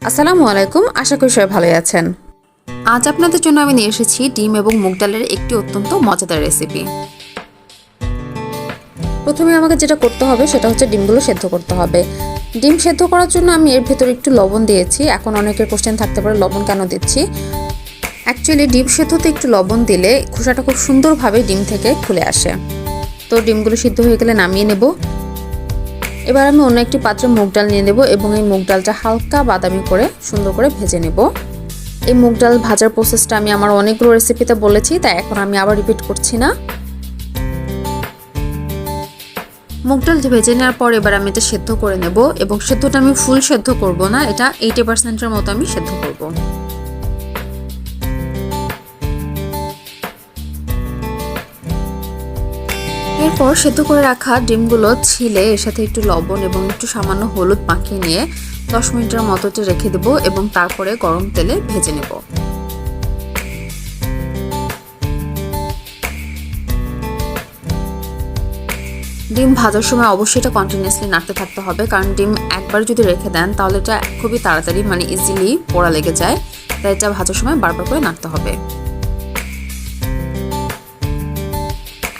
আসসালামু আলাইকুম, আশা করি সবাই ভালোই আছেন। আজ আপনাদের জন্য আমি নিয়ে এসেছি ডিম এবং মুগ ডালের একটি অত্যন্ত মজাদার রেসিপি। প্রথমে আমাকে যেটা করতে হবে সেটা হচ্ছে ডিমগুলো সেদ্ধ করতে হবে। ডিম সেদ্ধ করার জন্য আমি এর ভেতরে একটু লবণ দিয়েছি। এখন অনেকের কোশ্চেন থাকতে পারে লবণ কেন দিচ্ছি। অ্যাকচুয়ালি ডিম সেদ্ধতে একটু লবণ দিলে খোসাটা খুব সুন্দরভাবে ডিম থেকে খুলে আসে। তো ডিমগুলো সিদ্ধ হয়ে গেলে নামিয়ে নেব। এবার আমি অন্য একটি পাত্রে মুগ ডাল নিয়ে নেব এবং এই মুগ ডালটা হালকা বাদামি করে সুন্দর করে ভেজে নেব। এই মুগ ডাল ভাজার প্রসেসটা আমি আমার অনেকগুলো রেসিপিতে বলেছি, তাই এখন আমি আবার রিপিট করছি না। মুগ ডাল ভেজে নেওয়ার পর এবার আমি এটা সেদ্ধ করে নেব এবং সেদ্ধটা আমি ফুল সেদ্ধ করব না, এটা 80%-এর মতো আমি সেদ্ধ করব। এরপর সেদ্ধ করে রাখা ডিমগুলো ছিলে এর সাথে একটু লবণ এবং একটু সামান্য হলুদ মাখিয়ে নিয়ে 10 মিনিটের মতো রেখে দেব এবং তারপরে গরম তেলে ভেজে নেব। ডিম ভাজার সময় অবশ্যই এটা কন্টিনিউয়াসলি নাড়তে থাকতে হবে, কারণ ডিম একবার যদি রেখে দেন তাহলে এটা খুবই তাড়াতাড়ি ইজিলি পোড়া লেগে যায়, তাই এটা ভাজার সময় বারবার করে নাড়তে হবে।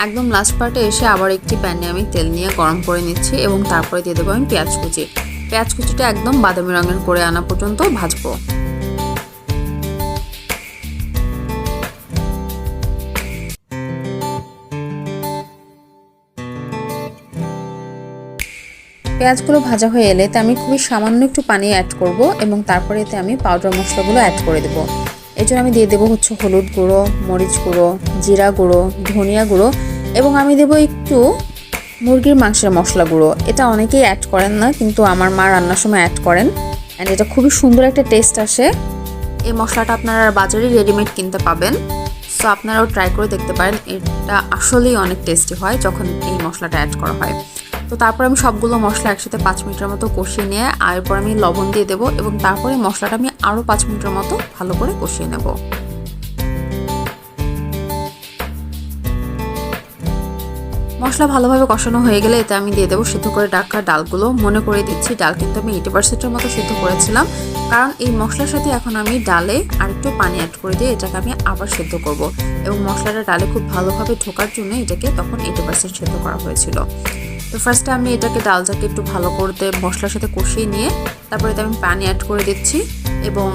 একদম লাস্ট পার্টে এসে আবার একটি প্যানে আমি তেল নিয়ে গরম করে নিচ্ছি এবং তারপরে দিয়ে দেবো আমি পেঁয়াজ কুচি। পেঁয়াজ কুচিটা একদম বাদামি রঙের করে আনা পর্যন্ত ভাজবো। পেঁয়াজগুলো ভাজা হয়ে এলে আমি খুবই সামান্য একটু পানি অ্যাড করব এবং তারপরে এতে আমি পাউডার মশলাগুলো অ্যাড করে দেবো। এই জন্য আমি দিয়ে দেবো হচ্ছে হলুদ গুঁড়ো, মরিচ গুঁড়ো, জিরা গুঁড়ো, ধনিয়া গুঁড়ো এবং আমি দেবো একটু মুরগির মাংসের মশলা গুঁড়ো। এটা অনেকেই অ্যাড করেন না, কিন্তু আমার মা রান্নার সময় অ্যাড করেন অ্যান্ড এটা খুবই সুন্দর একটা টেস্ট আসে। এই মশলাটা আপনারা বাজারে রেডিমেড কিনতে পাবেন, সো আপনারাও ট্রাই করে দেখতে পারেন। এটা আসলেই অনেক টেস্টি হয় যখন এই মশলাটা অ্যাড করা হয়। তো তারপর আমি সবগুলো মশলা একসাথে 5 মিনিটের মতো কষিয়ে নিয়ে এরপর আমি লবণ দিয়ে দেবো এবং তারপরে মশলাটা আমি আরও 5 মিনিটের মতো ভালো করে কষিয়ে নেব। মশলা ভালোভাবে কষানো হয়ে গেলে এতে আমি দিয়ে দেবো সিদ্ধ করে রাখা ডালগুলো। মনে করে দিচ্ছি ডাল কিন্তু আমি 80%-এর মতো সিদ্ধ করেছিলাম, কারণ এই মশলার সাথে এখন আমি ডালে আরেকটু পানি অ্যাড করে দিয়ে এটাকে আমি আবার সিদ্ধ করব এবং মশলাটা ডালে খুব ভালোভাবে ঢোকার জন্য এটাকে তখন 80% সিদ্ধ করা হয়েছিল। তো ফার্স্টে আমি এটাকে ডালটাকে একটু ভালো করতে মশলার সাথে কষিয়ে নিয়ে তারপরে এতে আমি পানি অ্যাড করে দিচ্ছি এবং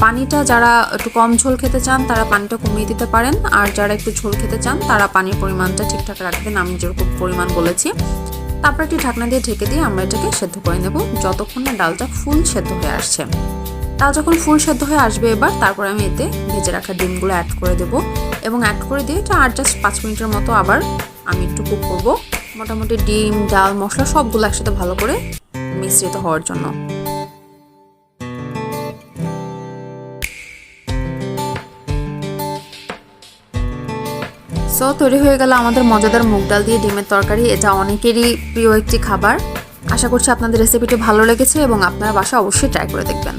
পানিটা যারা একটু কম ঝোল খেতে চান তারা পানিটা কমিয়ে দিতে পারেন, আর যারা একটু ঝোল খেতে চান তারা পানির পরিমাণটা ঠিকঠাক রাখবেন, আমি যেরকম পরিমাণ বলেছি। তারপরে একটু ঢাকনা দিয়ে ঢেকে দিয়ে আমরা এটাকে সেদ্ধ করে নেব যতক্ষণ না ডালটা ফুল সেদ্ধ হয়ে আসছে। ডাল যখন ফুল সেদ্ধ হয়ে আসবে এবার তারপরে আমি এতে ভেজে রাখা ডিমগুলো অ্যাড করে দেবো এবং অ্যাড করে দিয়ে এটা আর জাস্ট 5 মিনিটের মতো আবার আমি একটু কুক করবো, মোটামুটি ডিম ডাল মশলা সবগুলো একসাথে ভালো করে মিশ্রিত হওয়ার জন্য। সো তৈরি হয়ে গেল আমাদের মজাদার মুগ ডাল দিয়ে ডিমের তরকারি। এটা অনেকেরই প্রিয় একটি খাবার। আশা করছি আপনাদের রেসিপিটি ভালো লেগেছে এবং আপনারা বাসায় অবশ্যই ট্রাই করে দেখবেন।